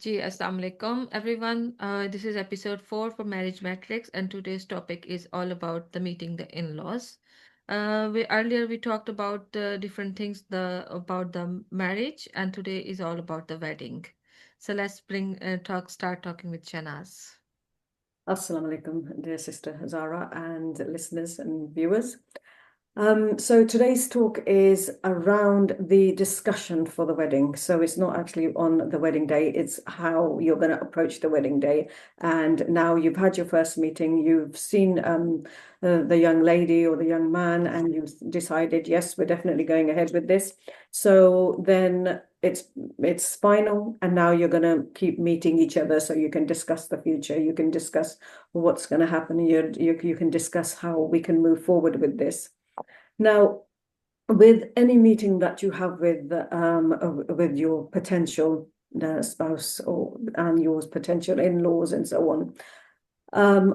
Ji, Assalamu alaikum, everyone. This is episode 4 for Marriage Matrix, and today's topic is all about the meeting the in-laws. Earlier we talked about different things about the marriage, and today is all about the wedding. So let's start talking with Shanaz. Assalamu alaikum, dear sister Zara and listeners and viewers. So today's talk is around the discussion for the wedding. So it's not actually on the wedding day, it's how you're going to approach the wedding day. And now you've had your first meeting, you've seen the young lady or the young man, and you've decided, yes, we're definitely going ahead with this. So then it's final, and now you're going to keep meeting each other so you can discuss the future, you can discuss what's going to happen, you can discuss how we can move forward with this. Now, with any meeting that you have with your potential spouse and your potential in-laws and so on,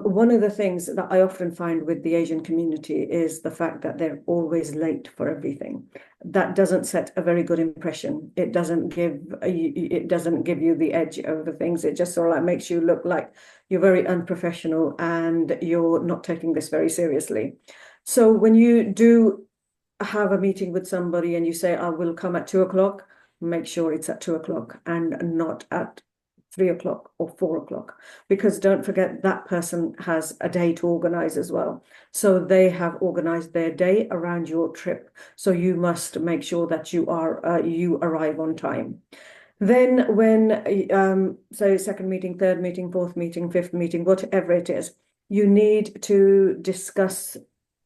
one of the things that I often find with the Asian community is the fact that they're always late for everything. That doesn't set a very good impression. It doesn't give you the edge over things. It just sort of like makes you look like you're very unprofessional and you're not taking this very seriously. So when you do have a meeting with somebody and you say, I will come at 2 o'clock, make sure it's at 2 o'clock and not at 3 o'clock or 4 o'clock, because don't forget that person has a day to organize as well. So they have organized their day around your trip. So you must make sure that you arrive on time. Then when, so second meeting, third meeting, fourth meeting, fifth meeting, whatever it is, you need to discuss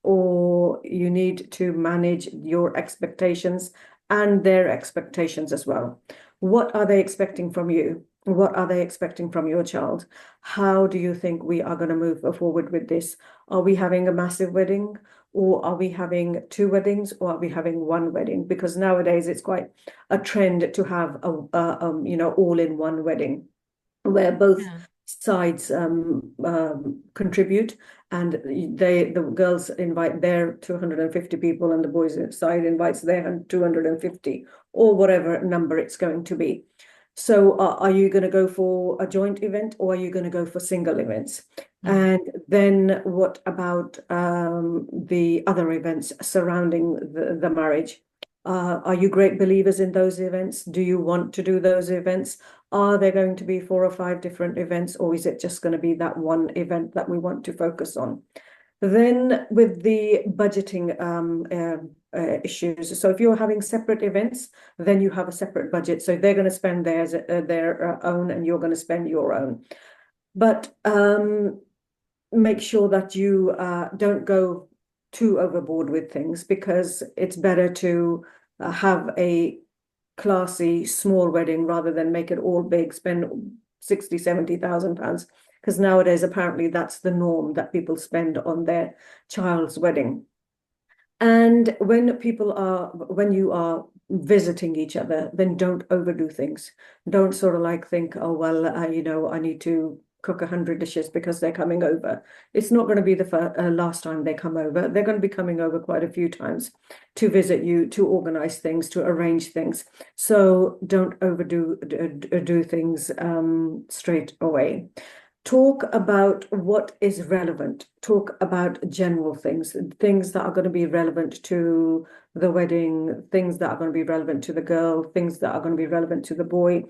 or you need to manage your expectations and their expectations as well. What are they expecting from you? What are they expecting from your child? How do you think we are going to move forward with this? Are we having a massive wedding, or are we having 2 weddings, or are we having 1 wedding? Because nowadays it's quite a trend to have all-in-one wedding where both sides contribute, and the girls invite their 250 people and the boys side invites their 250 or whatever number it's going to be. So are you going to go for a joint event, or are you going to go for single events? And then what about the other events surrounding the marriage? Are you great believers in those events? Do you want to do those events? Are there going to be 4 or 5 different events, or is it just going to be that one event that we want to focus on? Then with the budgeting issues, so if you're having separate events, then you have a separate budget. So they're going to spend their own and you're going to spend your own. But make sure that you don't go too overboard with things, because it's better to have a classy small wedding rather than make it all big, spend 60,000-70,000 pounds, because nowadays apparently that's the norm that people spend on their child's wedding. And when you are visiting each other, then don't overdo things. Don't sort of like think, oh well, I need to cook 100 dishes because they're coming over. It's not going to be the last time they come over. They're going to be coming over quite a few times to visit you, to organize things, to arrange things. So don't overdo do things straight away. Talk about what is relevant. Talk about general things that are going to be relevant to the wedding, things that are going to be relevant to the girl, things that are going to be relevant to the boy.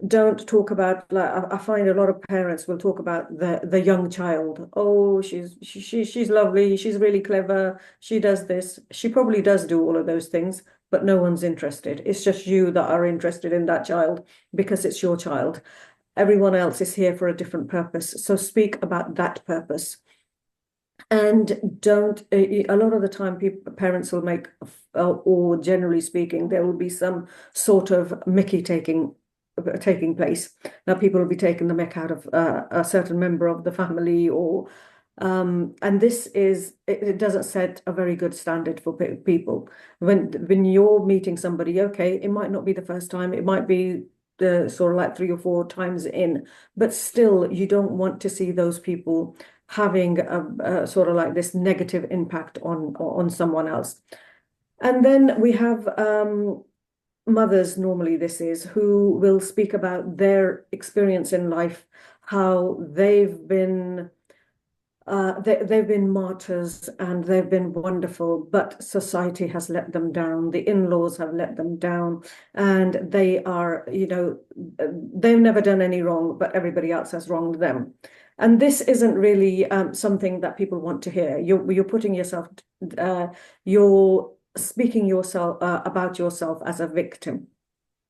Don't talk about, like, I find a lot of parents will talk about the young child. Oh, she's lovely, she's really clever, she does this. She probably does do all of those things, but no one's interested. It's just you that are interested in that child because it's your child. Everyone else is here for a different purpose. So speak about that purpose. And don't, a lot of the time, parents will make, or generally speaking, there will be some sort of Mickey taking place. Now, people will be taking the mick out of a certain member of the family, or and this it doesn't set a very good standard for people. When you're meeting somebody, okay, it might not be the first time, it might be sort of like 3 or 4 times in, but still you don't want to see those people having a sort of like this negative impact on someone else. And then we have mothers, normally this is, who will speak about their experience in life, how they've been martyrs and they've been wonderful, but society has let them down. The in-laws have let them down, and they are, they've never done any wrong, but everybody else has wronged them. And this isn't really something that people want to hear. You're putting yourself, you're speaking yourself about yourself as a victim.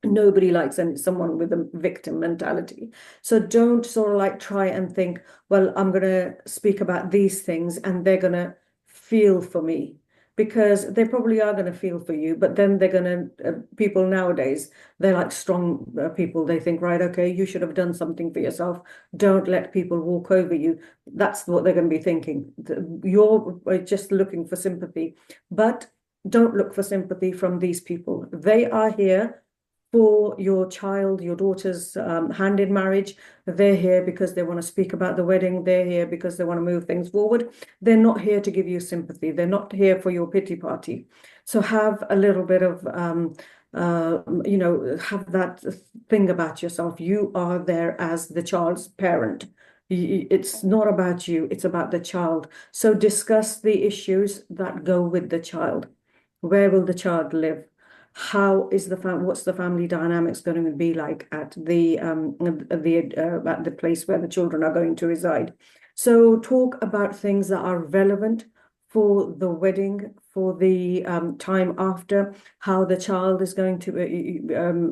Nobody likes someone with a victim mentality. So don't sort of like try and think, well, I'm going to speak about these things and they're going to feel for me, because they probably are going to feel for you. But then they're going to, people nowadays, they're like strong people. They think, right, okay, you should have done something for yourself. Don't let people walk over you. That's what they're going to be thinking. You're just looking for sympathy, but don't look for sympathy from these people. They are here for your child, your daughter's hand in marriage. They're here because they want to speak about the wedding. They're here because they want to move things forward. They're not here to give you sympathy. They're not here for your pity party. So have a little bit of, have that thing about yourself. You are there as the child's parent. It's not about you, it's about the child. So discuss the issues that go with the child. Where will the child live? How is what's the family dynamics going to be like at the place where the children are going to reside? So talk about things that are relevant for the wedding, for the time after, how the child is going to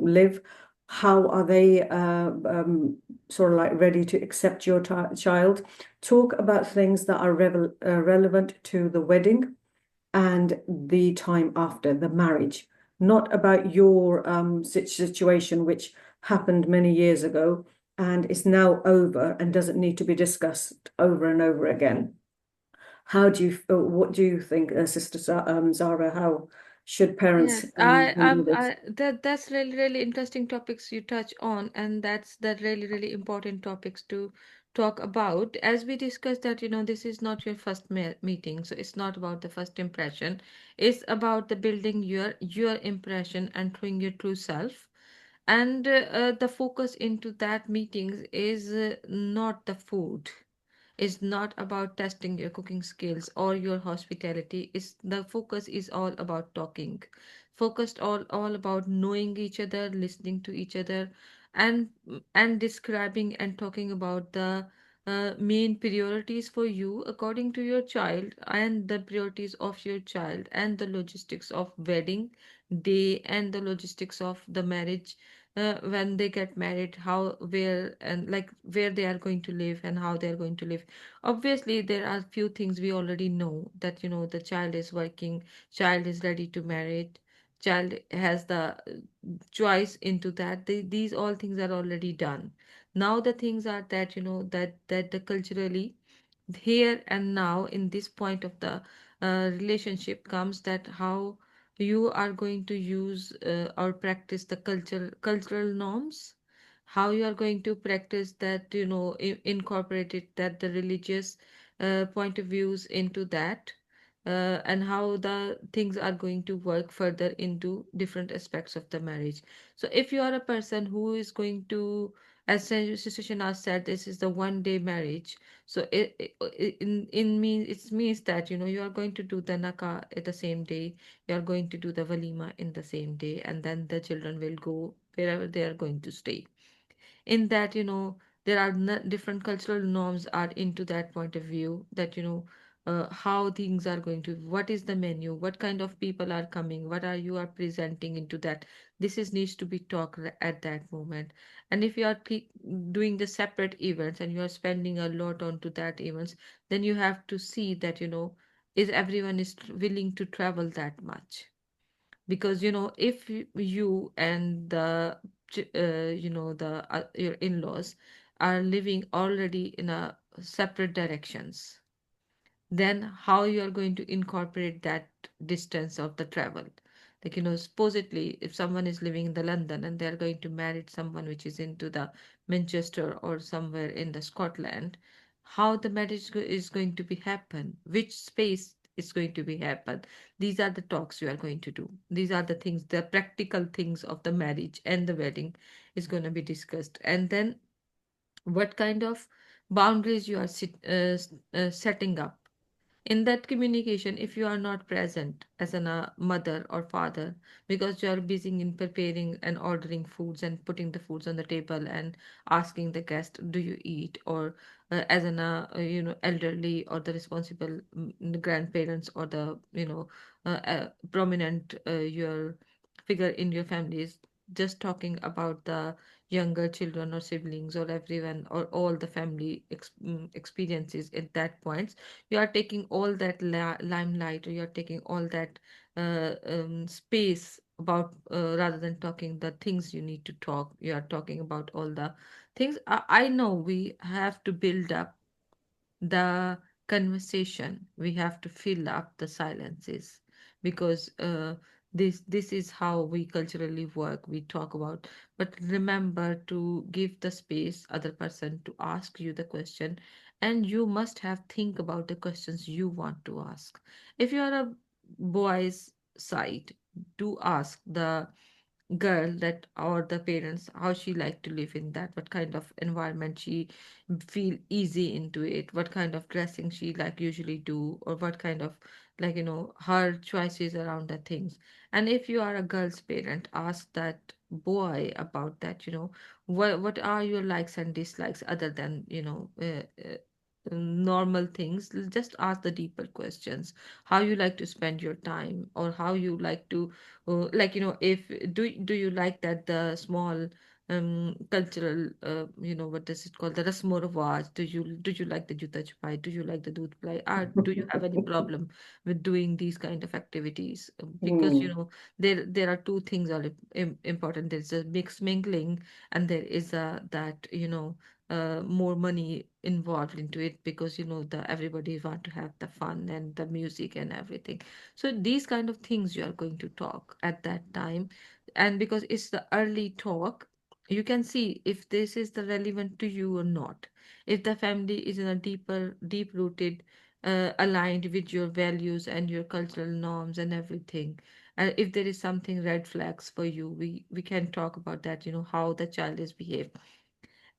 live, how are they sort of like ready to accept your child. Talk about things that are relevant to the wedding and the time after the marriage, not about your situation, which happened many years ago and is now over and doesn't need to be discussed over and over again. What do you think, Sister Zara? How should parents Yes, handle this? that's really, really interesting topics you touch on, and that's that really, really important topics to talk about. As we discussed that, this is not your first meeting, so it's not about the first impression. It's about the building your impression and showing your true self. And the focus into that meetings is not the food, is not about testing your cooking skills or your hospitality. Is the focus is all about talking, focused all about knowing each other, listening to each other, and describing and talking about the main priorities for you according to your child, and the priorities of your child, and the logistics of wedding day, and the logistics of the marriage, when they get married, how, where, and like where they are going to live and how they are going to live. Obviously there are few things we already know, that the child is working, child is ready to marry, child has the choice into that. These all things are already done. Now the things are that the culturally, here and now, in this point of the relationship comes, that how you are going to use or practice the cultural norms, how you are going to practice that, incorporate it, that the religious point of views into that, and how the things are going to work further into different aspects of the marriage. So if you are a person who is going to, as Sushana said, this is the 1 day marriage. So it means that you are going to do the nakah at the same day, you are going to do the walima in the same day, and then the children will go wherever they are going to stay. In that, there are different cultural norms are into that point of view, that how things are going to, what is the menu, what kind of people are coming, what are you are presenting into that. This is needs to be talked at that moment. And if you are doing the separate events and you are spending a lot onto that events, then you have to see that is everyone is willing to travel that much. Because if you and the your in-laws are living already in a separate directions, then how you are going to incorporate that distance of the travel. Like supposedly if someone is living in the London and they are going to marry someone which is into the Manchester or somewhere in the Scotland, how the marriage is going to be happen, which space is going to be happen. These are the talks you are going to do. These are the things, the practical things of the marriage and the wedding is going to be discussed. And then what kind of boundaries you are setting up in that communication. If you are not present as a mother or father, because you are busy in preparing and ordering foods and putting the foods on the table and asking the guest, do you eat? Or as elderly or the responsible grandparents or the prominent your figure in your family is just talking about the younger children or siblings or everyone or all the family experiences at that point. You are taking all that limelight, or you're taking all that space about, rather than talking the things you need to talk, you are talking about all the things. I know we have to build up the conversation, we have to fill up the silences, because this is how we culturally work, we talk about. But remember to give the space other person to ask you the question, and you must have think about the questions you want to ask. If you are a boy's side, do ask the girl that, or the parents, how she like to live in that, what kind of environment she feel easy into it, what kind of dressing she like usually do, or what kind of, her choices around the things. And if you are a girl's parent, ask that boy about that, what are your likes and dislikes, other than normal things. Just ask the deeper questions, how you like to spend your time, or how you like to, if do you like that the small cultural, what does it called, the rasmo rewaj, do you like the juta chupai, do you like the doodh play, or do you have any problem with doing these kind of activities? Because there are two things are important. There's a mixed mingling, and there is a that more money involved into it, because the everybody want to have the fun and the music and everything. So these kind of things you are going to talk at that time. And because it's the early talk, you can see if this is the relevant to you or not, if the family is in a deep rooted, aligned with your values and your cultural norms and everything. And if there is something red flags for you, we can talk about that, how the child is behaved.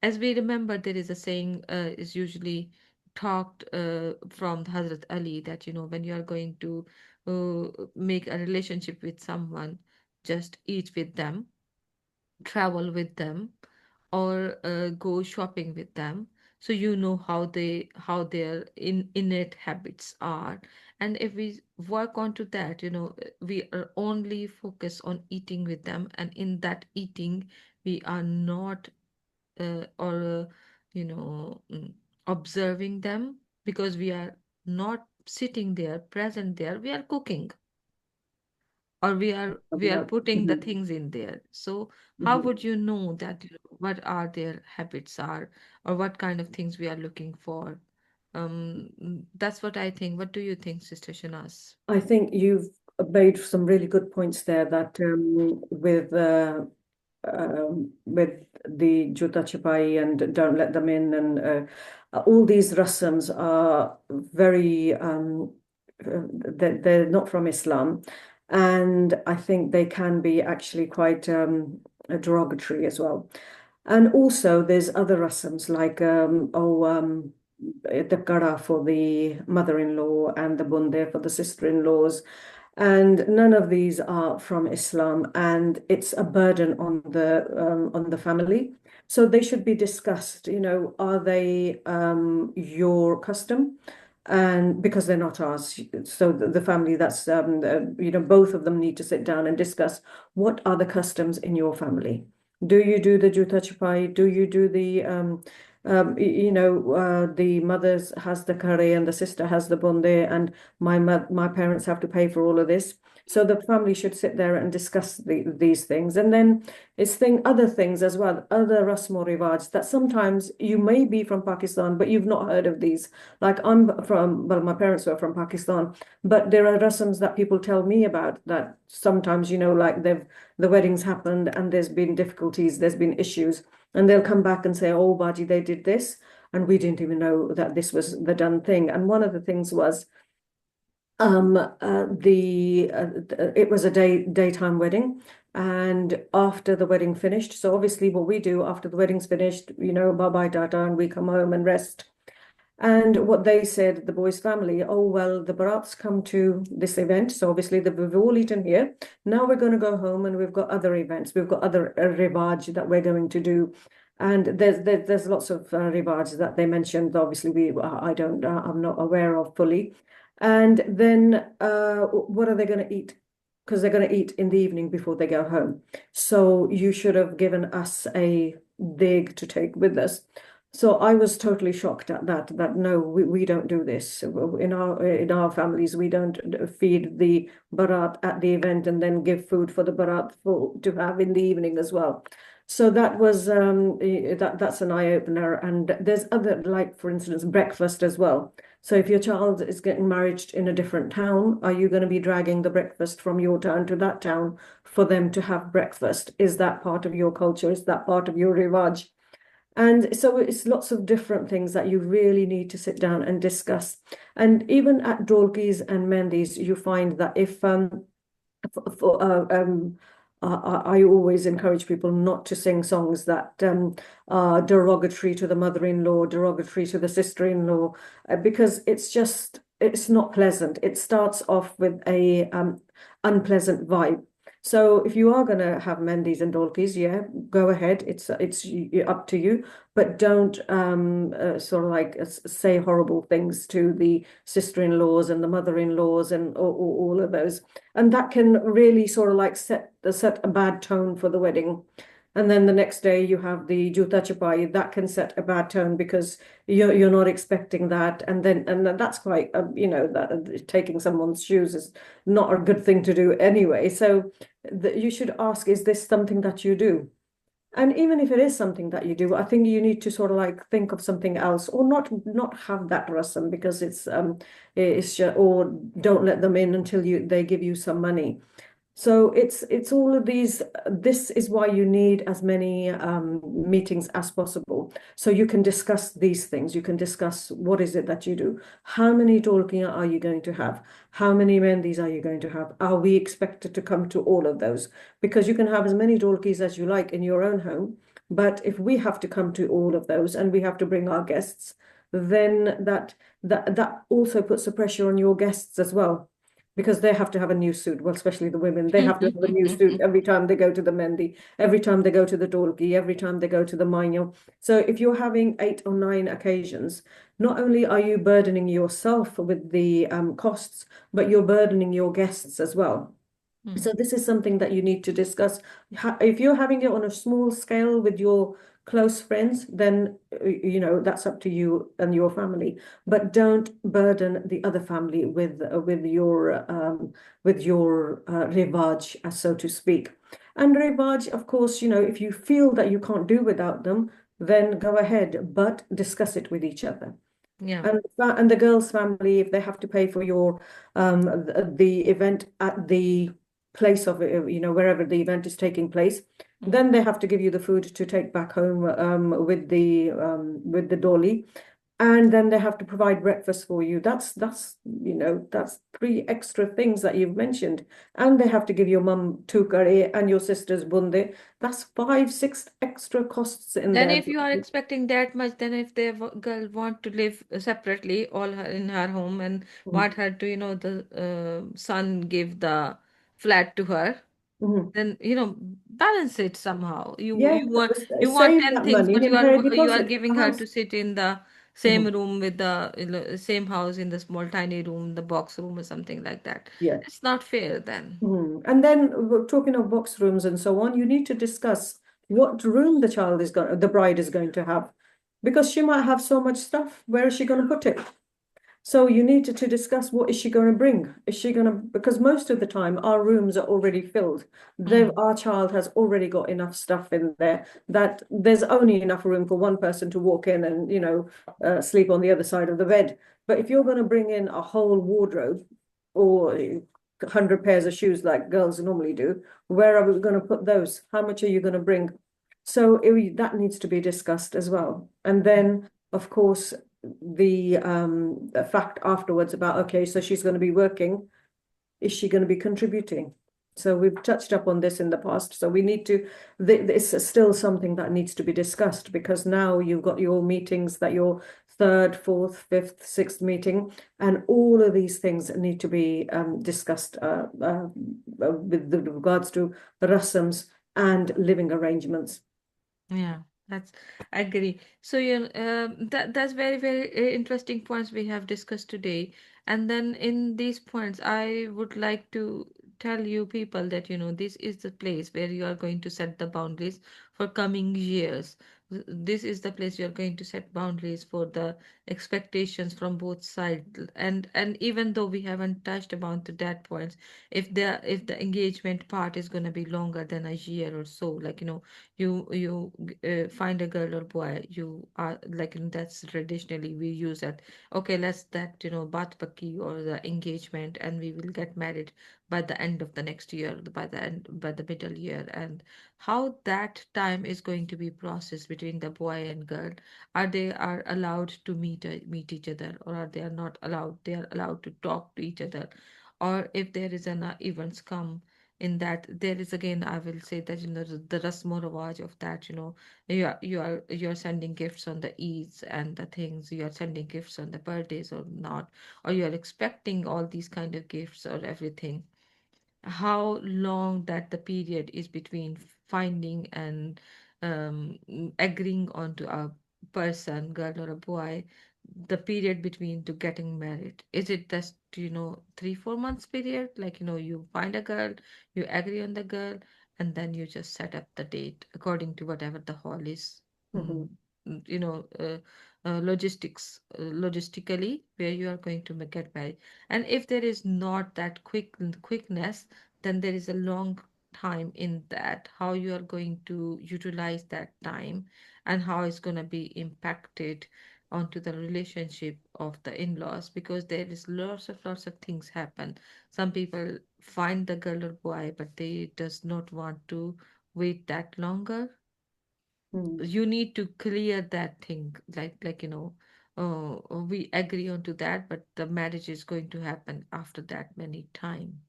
As we remember, there is a saying, is usually talked from Hazrat Ali, that when you are going to make a relationship with someone, just eat with them, travel with them, or go shopping with them, so how their innate habits are. And if we work onto that, we are only focused on eating with them, and in that eating we are not or observing them, because we are not sitting there present there, we are cooking, or we are putting the Mhm. things in there. So how Mhm. would you know that, what are their habits are, or what kind of things we are looking for? That's what I think. What do you think, Sister Shanas? I think you've made some really good points there that with the Juta Chipai and don't let them in, and all these rasams are very they're not from Islam, and I think they can be actually quite derogatory as well. And also, there's other rasams like the kara for the mother-in-law and the bunde for the sister-in-laws, and none of these are from Islam, and it's a burden on the family. So they should be discussed. Are they your custom? And because they're not ours, so the family, that's both of them need to sit down and discuss what are the customs in your family. Do you do the juta chapai? Do you do the the mother's has the curry and the sister has the bunde, and my parents have to pay for all of this. So the family should sit there and discuss these things. And then it's other things as well, other rasmo rivaj that sometimes you may be from Pakistan, but you've not heard of these. Like well, my parents were from Pakistan, but there are rasms that people tell me about that sometimes, like the weddings happened and there's been difficulties, there's been issues, and they'll come back and say, oh, Baji, they did this, and we didn't even know that this was the done thing. And one of the things was It was a daytime wedding, and after the wedding finished, so obviously what we do after the wedding's finished, bye bye tata, and we come home and rest. And what they said, the boy's family, oh, well, the Barats come to this event. So obviously we've all eaten here. Now we're going to go home and we've got other events. We've got other rivaj that we're going to do. And there's lots of rivaj that they mentioned. Obviously, I don't, I'm not aware of fully. And then what are they going to eat? Because they're going to eat in the evening before they go home. So you should have given us a dig to take with us. So I was totally shocked at that no, we don't do this. In our families, we don't feed the barat at the event and then give food for the barat to have in the evening as well. So that was that's an eye opener. And there's other, like for instance, breakfast as well. So if your child is getting married in a different town, are you going to be dragging the breakfast from your town to that town for them to have breakfast? Is that part of your culture? Is that part of your rivaj? And so it's lots of different things that you really need to sit down and discuss. And even at dolkis and mendis, you find that if for, I always encourage people not to sing songs that are derogatory to the mother-in-law, derogatory to the sister-in-law, because it's not pleasant. It starts off with a unpleasant vibe. So if you are going to have mendis and dolkis, yeah, go ahead. It's up to you, but don't sort of like say horrible things to the sister-in-laws and the mother-in-laws and all of those. And that can really sort of like set a bad tone for the wedding. And then the next day you have the juta chapai, that can set a bad tone because you're not expecting that. And that's quite that taking someone's shoes is not a good thing to do anyway. So you should ask, is this something that you do? And even if it is something that you do, I think you need to sort of like think of something else, or not have that rasam because or don't let them in until they give you some money. So it's all of these. This is why you need as many meetings as possible. So you can discuss these things. You can discuss what is it that you do. How many talking are you going to have? How many mendis are you going to have? Are we expected to come to all of those? Because you can have as many dolkis as you like in your own home. But if we have to come to all of those and we have to bring our guests, then that also puts the pressure on your guests as well because they have to have a new suit. Well, especially the women, they have to have a new suit every time they go to the mendi, every time they go to the dolgi, every time they go to the manyo. So if you're having 8 or 9 occasions, not only are you burdening yourself with the costs, but you're burdening your guests as well. So this is something that you need to discuss. If you're having it on a small scale with your close friends, then that's up to you and your family. But don't burden the other family with your rivaj, so to speak. And rivaj, of course, if you feel that you can't do without them, then go ahead, but discuss it with each other. Yeah. And the girl's family, if they have to pay for your the event at the place of it, wherever the event is taking place, then they have to give you the food to take back home with the dolly, and then they have to provide breakfast for you. That's 3 extra things that you've mentioned, and they have to give your mum 2 curry and your sister's bunde. That's 5, 6 extra costs in Then there. if you are expecting that much, then if the girl want to live separately, all her in her home, and Mhm. want her to, the son give the flat to her, Mhm. then balance it somehow. You Yeah, you want you want save 10 that things, money but and you pay a are deposit giving for a her house. to sit in the same Mhm. room with the same house in the small tiny room, the box room or something like that. Yeah. It's not fair then. And then we're talking of box rooms and so on, you need to discuss what room the bride is going to have, because she might have so much stuff. Where is she going to put it? So you need to discuss, what is she going to bring? Is she going to, because most of the time our rooms are already filled. Mm. Our child has already got enough stuff in there that there's only enough room for one person to walk in and, sleep on the other side of the bed. But if you're going to bring in a whole wardrobe or 100 pairs of shoes like girls normally do, where are we going to put those? How much are you going to bring? So that needs to be discussed as well. And then, of course, the fact afterwards about, okay, so she's going to be working, is she going to be contributing? So we've touched up on this in the past. So we need to, this is still something that needs to be discussed, because now you've got your meetings, that your third, fourth, fifth, sixth meeting, and all of these things need to be discussed with regards to rasams and living arrangements. Yeah, that's I agree. So that's very interesting points we have discussed today. And then in these points, I would like to tell you people that this is the place where you are going to set the boundaries for coming years. This is the place you are going to set boundaries for the expectations from both sides. And even though we haven't touched about to that points, if the engagement part is going to be longer than a year or so, like you find a girl or boy, you are like that's traditionally we use that. Okay, let's that baat pakki or the engagement, and we will get married by the end of the next year, by the middle year. And how that time is going to be processed between the boy and girl, are they are allowed to meet each other, or are they are not allowed, they are allowed to talk to each other, or if there is an events come in that, there is again, I will say that the rasmo rawaj of that, you are sending gifts on the Eids and the things, you are sending gifts on the birthdays or not, or you are expecting all these kind of gifts or everything. How long that the period is between finding and agreeing onto a person, girl or a boy, the period between to getting married. Is it just 3-4 months period, like you find a girl, you agree on the girl, and then you just set up the date according to whatever the hall is. mm, Mhm, logistically where you are going to get married. And if there is not that quickness, then there is a long time in that, how you are going to utilize that time, and how it's going to be impacted onto the relationship of the in-laws, because there is lots of things happen. Some people find the girl or boy, but they does not want to wait that longer. mm, You need to clear that thing, we agree on to that, but the marriage is going to happen after that many time.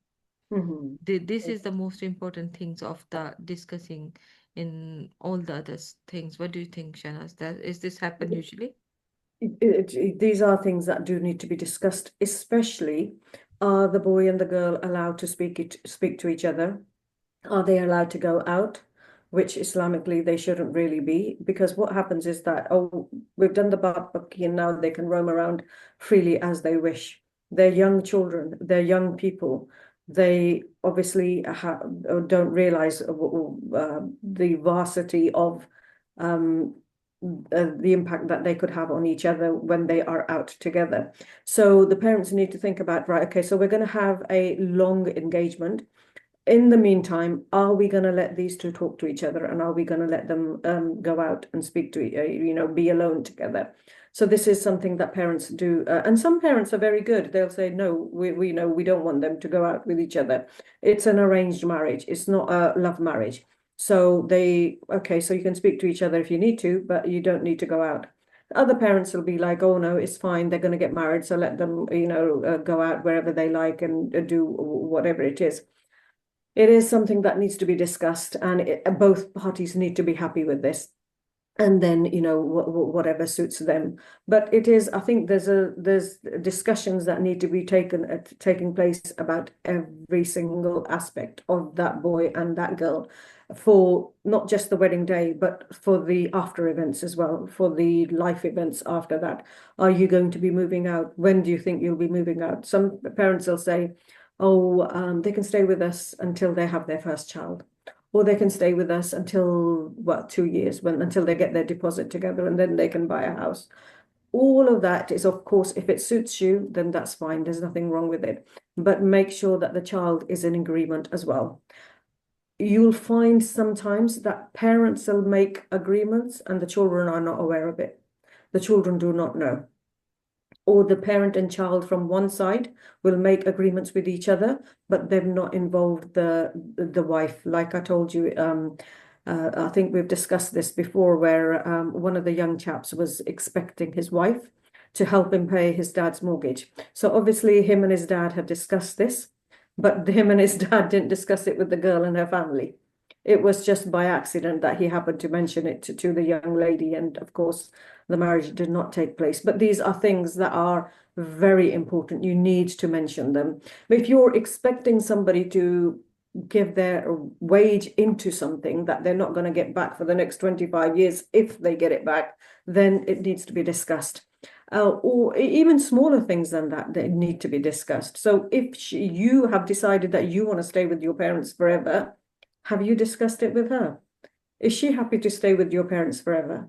mhm. This is the most important things of the discussing in all the other things. What do you think, Shanas? That is this happen usually? These are things that do need to be discussed, especially are the boy and the girl allowed to speak to each other? Are they allowed to go out? Which Islamically they shouldn't really be, because what happens is that, oh, we've done the barbecue and now they can roam around freely as they wish. They're young children, they're young people. They obviously don't realize the vastity of um, the impact that they could have on each other when they are out together. So the parents need to think about, right, okay, so we're going to have a long engagement. In the meantime, are we going to let these two talk to each other, and are we going to let them go out and speak to, be alone together? So this is something that parents do. And some parents are very good. They'll say, no, we know we don't want them to go out with each other. It's an arranged marriage. It's not a love marriage. So okay, so you can speak to each other if you need to, but you don't need to go out. Other parents will be like, oh no, it's fine. They're going to get married. So let them, go out wherever they like and do whatever it is. It is something that needs to be discussed, and both parties need to be happy with this. And then, whatever suits them. But it is, I think there's discussions that need to be taking place about every single aspect of that boy and that girl, for not just the wedding day, but for the after events as well, for the life events after that. Are you going to be moving out? When do you think you'll be moving out? Some parents will say, oh, they can stay with us until they have their first child, or they can stay with us until, what, 2 years, until they get their deposit together, and then they can buy a house. All of that is, of course, if it suits you, then that's fine. There's nothing wrong with it. But make sure that the child is in agreement as well. You'll find sometimes that parents will make agreements and the children are not aware of it. The children do not know, or the parent and child from one side will make agreements with each other, but they've not involved the wife. Like I told you, I think we've discussed this before, where one of the young chaps was expecting his wife, to help him pay his dad's mortgage. So obviously, him and his dad had discussed this, but him and his dad didn't discuss it with the girl and her family. It was just by accident that he happened to mention it to the young lady, and of course, the marriage did not take place. But these are things that are very important. You need to mention them. But if you're expecting somebody to give their wage into something that they're not going to get back for the next 25 years, if they get it back, then it needs to be discussed. Or even smaller things than that that need to be discussed. So if you have decided that you want to stay with your parents forever, have you discussed it with her? Is she happy to stay with your parents forever?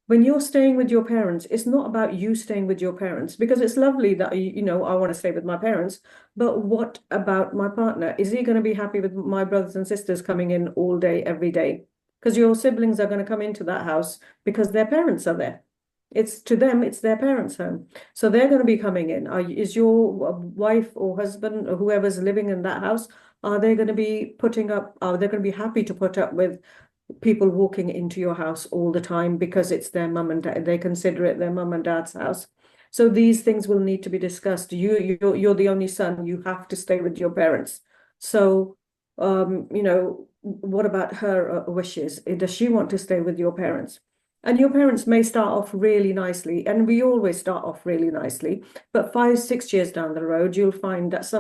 When you're staying with your parents, it's not about you staying with your parents, because it's lovely that I want to stay with my parents, but what about my partner? Is he going to be happy with my brothers and sisters coming in all day, every day? Because your siblings are going to come into that house because their parents are there. It's to them, it's their parents' home. So they're going to be coming in. Is your wife or husband or whoever's living in that house, are they going to be are they going to be happy to put up with people walking into your house all the time because it's their mum and dad? They consider it their mum and dad's house. So these things will need to be discussed. You're the only son. You have to stay with your parents. So, what about her wishes? Does she want to stay with your parents? And your parents may start off really nicely, and we always start off really nicely. But 5, 6 years down the road, you'll find that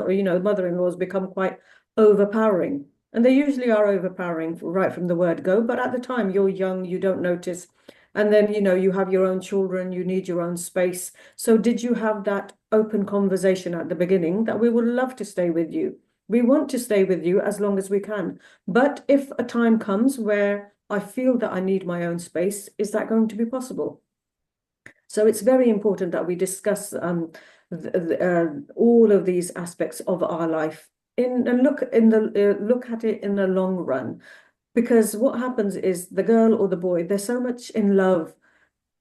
mother-in-laws become quite overpowering. And they usually are overpowering right from the word go. But at the time, you're young, you don't notice. And then, you have your own children, you need your own space. So, did you have that open conversation at the beginning that we would love to stay with you? We want to stay with you as long as we can. But if a time comes where I feel that I need my own space, is that going to be possible? So it's very important that we discuss all of these aspects of our life and look at it in the long run. Because what happens is the girl or the boy, they're so much in love,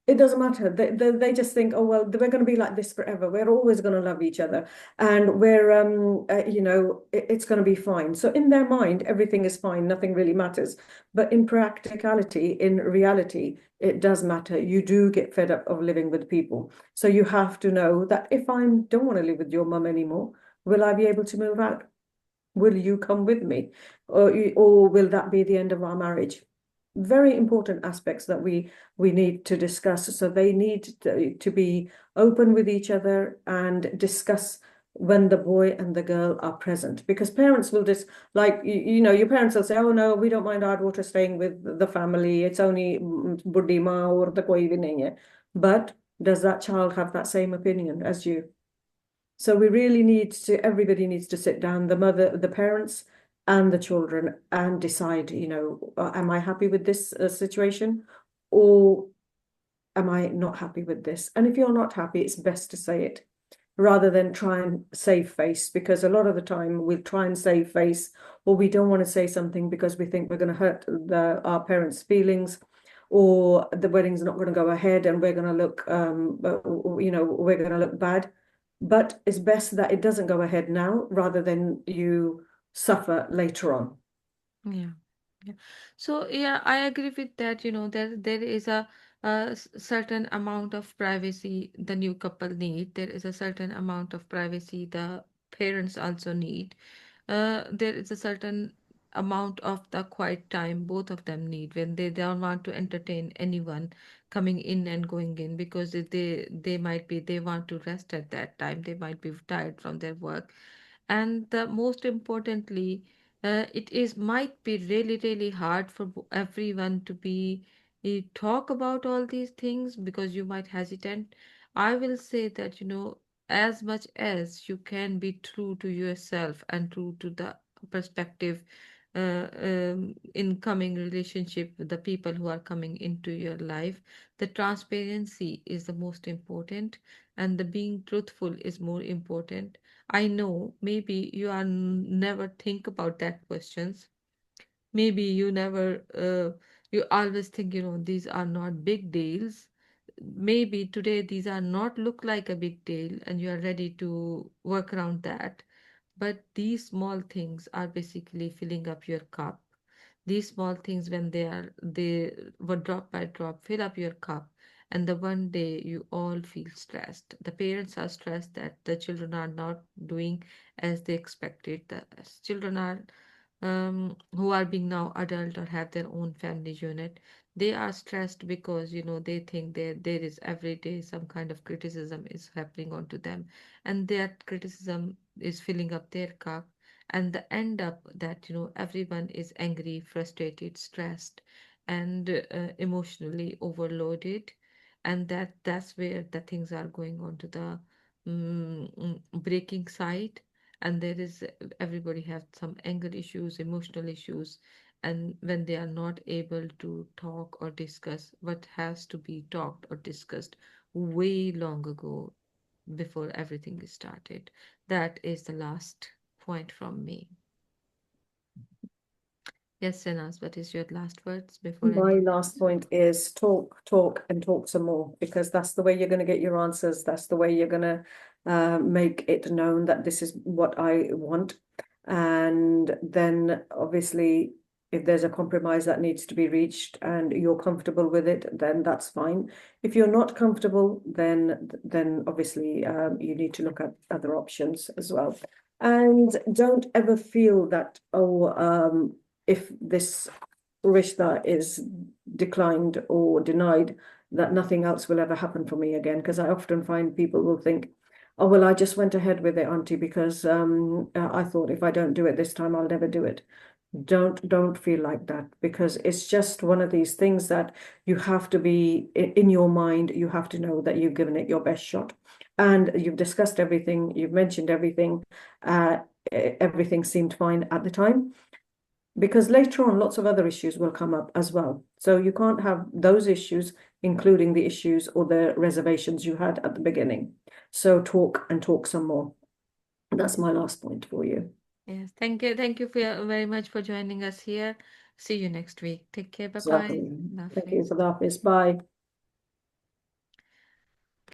it doesn't matter. They just think, oh, well, we're going to be like this forever. We're always going to love each other. And it's going to be fine. So in their mind, everything is fine. Nothing really matters. But in practicality, in reality, it does matter. You do get fed up of living with people. So you have to know that if I don't want to live with your mum anymore, will I be able to move out? Will you come with me? Or will that be the end of our marriage? Very important aspects that we need to discuss. So they need to be open with each other and discuss when the boy and the girl are present. Because parents will just, like, your parents will say, oh no, we don't mind our daughter staying with the family. It's only buddhi ma or the koi bhi nahi hai. But does that child have that same opinion as you? So we really everybody needs to sit down, the mother, the parents, and the children, and decide, am I happy with this situation, or am I not happy with this? And if you're not happy, it's best to say it rather than try and save face, because a lot of the time we'll try and save face, or we don't want to say something because we think we're going to hurt our parents' feelings, or the wedding's not going to go ahead and we're going to look, we're going to look bad. But it's best that it doesn't go ahead now rather than you suffer later on. Yeah. Yeah. So yeah, I agree with that. There is a certain amount of privacy the new couple need. There is a certain amount of privacy the parents also need. There is a certain amount of the quiet time both of them need when they don't want to entertain anyone coming in and going in, because they might be, they want to rest at that time. They might be tired from their work, and the most importantly, it is might be really really hard for everyone to be talk about all these things, because you might hesitate. I will say that, as much as you can be true to yourself and true to the perspective, in coming relationship with the people who are coming into your life, the transparency is the most important, and the being truthful is more important. I know maybe you are never think about that questions. Maybe you never, you always think, these are not big deals. Maybe today these are not look like a big deal and you are ready to work around that. But these small things are basically filling up your cup. These small things, when they were drop by drop, fill up your cup. and the one day you all feel stressed. The parents are stressed that the children are not doing as they expected. The children are who are being now adult or have their own family unit, they are stressed because they think there is every day some kind of criticism is happening onto them, and that criticism is filling up their cup, and the end up that everyone is angry, frustrated, stressed, and emotionally overloaded, and that's where the things are going on to the breaking side, and there is everybody have some anger issues, emotional issues, and when they are not able to talk or discuss what has to be talked or discussed way long ago before everything is started. That is the last point from me. Yes, Senas, what is your last words before My ending last this? point is talk, talk, and talk some more, because that's the way you're going to get your answers. That's the way you're going to make it known that this is what I want. And then, obviously, if there's a compromise that needs to be reached and you're comfortable with it, then that's fine. If you're not comfortable, then obviously you need to look at other options as well. And don't ever feel that, oh, if this Rishta is declined or denied, that nothing else will ever happen for me again. Because I often find people will think, oh, well, I just went ahead with it, Auntie, because I thought if I don't do it this time, I'll never do it. Don't feel like that, because it's just one of these things that you have to be in your mind. You have to know that you've given it your best shot, and you've discussed everything, you've mentioned everything. Uh, Everything seemed fine at the time, because later on lots of other issues will come up as well. So you can't have those issues, including the issues or the reservations you had at the beginning. So talk and talk some more. That's my last point for you. Yes, thank you very much for joining us here. See you next week. Take care. Bye bye. Exactly. Thank you Hafiz. for that. Bye.